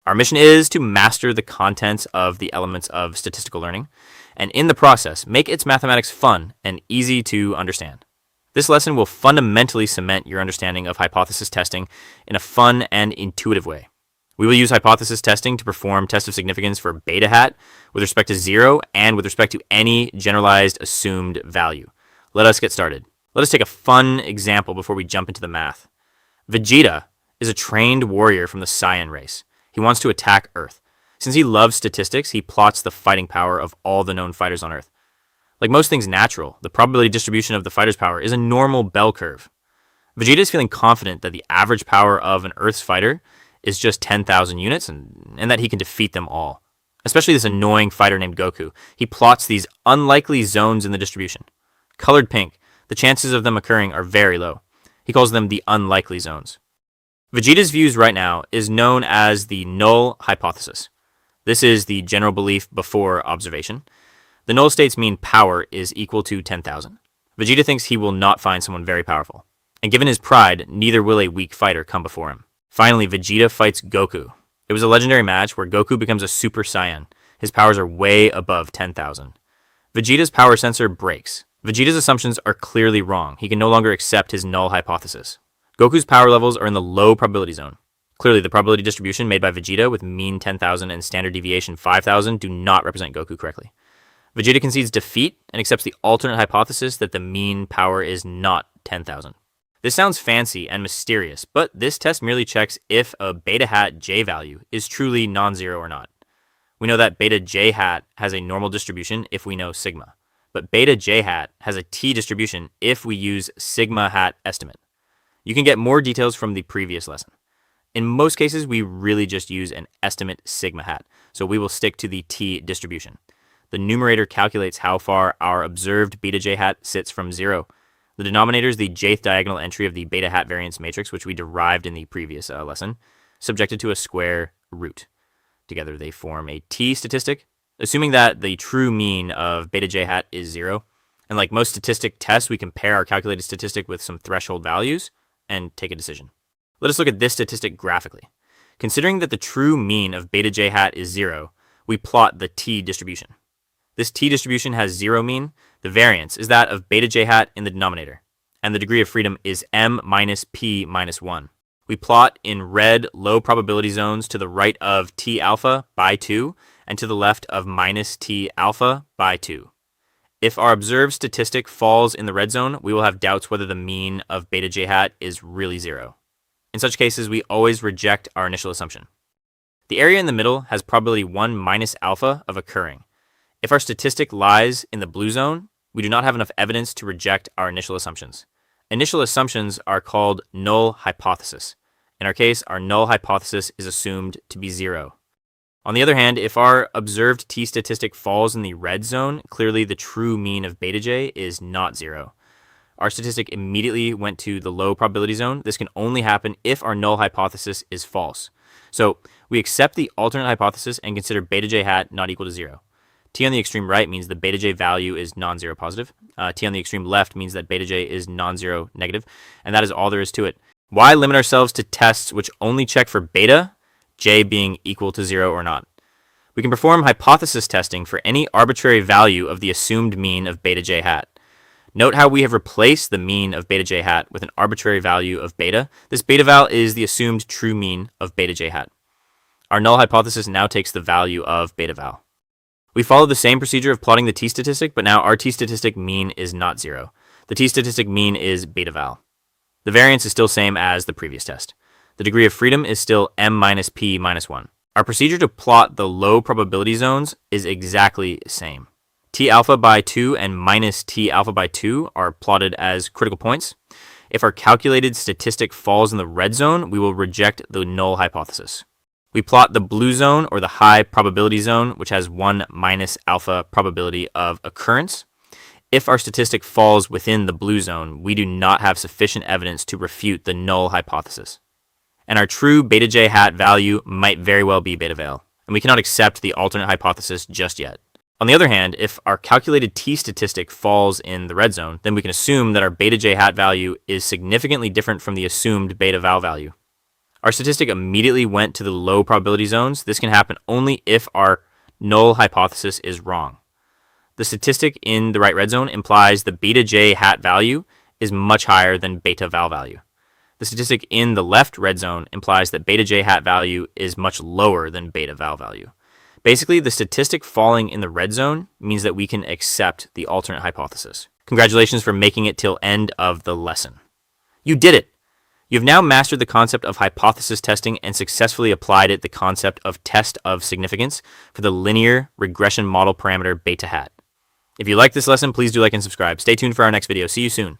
Our mission is to master the contents of the elements of statistical learning, and in the process, make its mathematics fun and easy to understand. This lesson will fundamentally cement your understanding of hypothesis testing in a fun and intuitive way. We will use hypothesis testing to perform test of significance for beta hat with respect to 0 and with respect to any generalized assumed value. Let us get started. Let us take a fun example before we jump into the math. Vegeta is a trained warrior from the Saiyan race. He wants to attack Earth. Since he loves statistics, he plots the fighting power of all the known fighters on Earth. Like most things natural, the probability distribution of the fighter's power is a normal bell curve. Vegeta is feeling confident that the average power of an Earth's fighter is just 10,000 units and that he can defeat them all. Especially this annoying fighter named Goku. He plots these unlikely zones in the distribution. Colored pink, the chances of them occurring are very low. He calls them the unlikely zones. Vegeta's views right now is known as the null hypothesis. This is the general belief before observation. The null states mean power is equal to 10,000. Vegeta thinks he will not find someone very powerful. And given his pride, neither will a weak fighter come before him. Finally, Vegeta fights Goku. It was a legendary match where Goku becomes a Super Saiyan. His powers are way above 10,000. Vegeta's power sensor breaks. Vegeta's assumptions are clearly wrong. He can no longer accept his null hypothesis. Goku's power levels are in the low probability zone. Clearly, the probability distribution made by Vegeta with mean 10,000 and standard deviation 5,000 do not represent Goku correctly. Vegeta concedes defeat and accepts the alternate hypothesis that the mean power is not 10,000. This sounds fancy and mysterious, but this test merely checks if a beta hat j value is truly non-zero or not. We know that beta j hat has a normal distribution if we know sigma, but beta j hat has a t distribution if we use sigma hat estimate. You can get more details from the previous lesson. In most cases, we really just use an estimate sigma hat, so we will stick to the t distribution. The numerator calculates how far our observed beta j hat sits from 0. The denominator is the jth diagonal entry of the beta hat variance matrix, which we derived in the previous lesson, subjected to a square root. Together they form a t-statistic, assuming that the true mean of beta j hat is 0. And like most statistic tests, we compare our calculated statistic with some threshold values and take a decision. Let us look at this statistic graphically. Considering that the true mean of beta j hat is 0, we plot the t distribution. This t distribution has 0 mean. The variance is that of beta j hat in the denominator, and the degree of freedom is m minus p minus 1. We plot in red low probability zones to the right of t alpha by 2 and to the left of minus t alpha by 2. If our observed statistic falls in the red zone, we will have doubts whether the mean of beta j hat is really 0. In such cases, we always reject our initial assumption. The area in the middle has probability 1 minus alpha of occurring. If our statistic lies in the blue zone, we do not have enough evidence to reject our initial assumptions. Initial assumptions are called null hypothesis. In our case, our null hypothesis is assumed to be 0. On the other hand, if our observed t-statistic falls in the red zone, clearly the true mean of beta j is not 0. Our statistic immediately went to the low probability zone. This can only happen if our null hypothesis is false. So we accept the alternate hypothesis and consider beta j hat not equal to 0. T on the extreme right means the beta j value is non-zero positive. T on the extreme left means that beta j is non-zero negative, and that is all there is to it. Why limit ourselves to tests which only check for beta, j being equal to 0 or not? We can perform hypothesis testing for any arbitrary value of the assumed mean of beta j hat. Note how we have replaced the mean of beta j hat with an arbitrary value of beta. This beta val is the assumed true mean of beta j hat. Our null hypothesis now takes the value of beta val. We follow the same procedure of plotting the t-statistic, but now our t-statistic mean is not 0. The t-statistic mean is beta val. The variance is still same as the previous test. The degree of freedom is still m minus p minus 1. Our procedure to plot the low probability zones is exactly the same. T alpha by 2 and minus T alpha by 2 are plotted as critical points. If our calculated statistic falls in the red zone, we will reject the null hypothesis. We plot the blue zone or the high probability zone, which has 1 minus alpha probability of occurrence. If our statistic falls within the blue zone, we do not have sufficient evidence to refute the null hypothesis. And our true beta j hat value might very well be beta val, and we cannot accept the alternate hypothesis just yet. On the other hand, if our calculated t-statistic falls in the red zone, then we can assume that our beta j hat value is significantly different from the assumed beta val value. Our statistic immediately went to the low probability zones. This can happen only if our null hypothesis is wrong. The statistic in the right red zone implies the beta j hat value is much higher than beta val value. The statistic in the left red zone implies that beta j hat value is much lower than beta val value. Basically, the statistic falling in the red zone means that we can accept the alternate hypothesis. Congratulations for making it till end of the lesson. You did it! You've now mastered the concept of hypothesis testing and successfully applied the concept of test of significance for the linear regression model parameter beta hat. If you like this lesson, please do like and subscribe. Stay tuned for our next video. See you soon.